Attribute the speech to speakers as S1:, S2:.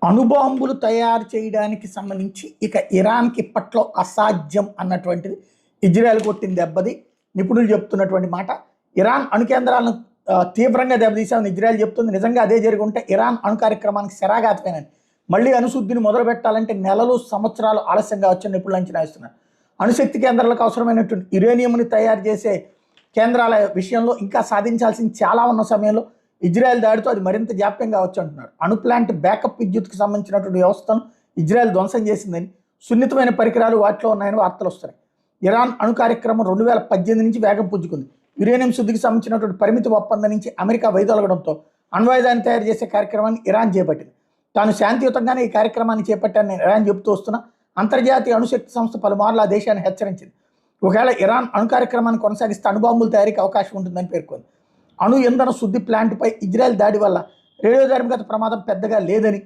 S1: అణుబాంబులు తయారు చేయడానికి సంబంధించి ఇక ఇరాన్కి ఇప్పట్లో అసాధ్యం అన్నటువంటిది ఇజ్రాయెల్ కొట్టిన దెబ్బది నిపుణులు చెప్తున్నటువంటి మాట. ఇరాన్ అణు కేంద్రాలను తీవ్రంగా దెబ్బతీసామని ఇజ్రాయెల్ చెప్తుంది. నిజంగా అదే జరిగి ఉంటే ఇరాన్ అణు కార్యక్రమానికి శరాఘాతమేనని, మళ్ళీ అణుశుద్ధిని మొదలు పెట్టాలంటే నెలలు సంవత్సరాలు ఆలస్యంగా వచ్చని నిపుణులు అంచనా వేస్తున్నారు. అణుశక్తి కేంద్రాలకు అవసరమైనటువంటి యురేనియంని తయారు చేసే కేంద్రాల విషయంలో ఇంకా సాధించాల్సింది చాలా ఉన్న సమయంలో ఇజ్రాయెల్ దాడితో అది మరింత జాప్యం కావచ్చు అంటున్నారు. అణు ప్లాంట్ బ్యాకప్ విద్యుత్కి సంబంధించినటువంటి వ్యవస్థను ఇజ్రాయెల్ ధ్వంసం చేసిందని, సున్నితమైన పరికరాలు వాటిలో ఉన్నాయని వార్తలు వస్తున్నాయి. ఇరాన్ అణు కార్యక్రమం 2018 నుంచి వేగం పుంజుకుంది. యురేనియం శుద్ధికి సంబంధించినటువంటి పరిమితి ఒప్పందం నుంచి అమెరికా వైదొలగడంతో అణ్వాయుధాన్ని తయారు చేసే కార్యక్రమాన్ని ఇరాన్ చేపట్టింది. తాను శాంతియుతంగానే ఈ కార్యక్రమాన్ని చేపట్టానని ఇరాన్ చెబుతూ వస్తున్నా అంతర్జాతీయ అణుశక్తి సంస్థ పలుమార్లు ఆ దేశాన్ని హెచ్చరించింది. ఒకవేళ ఇరాన్ అణు కార్యక్రమాన్ని కొనసాగిస్తే అణుబాంబుల తయారీకి అవకాశం ఉంటుందని పేర్కొంది. అణు ఇంధన శుద్ధి ప్లాంట్పై ఇజ్రాయెల్ దాడి వల్ల రేడియోధార్మికత ప్రమాదం పెద్దగా లేదని,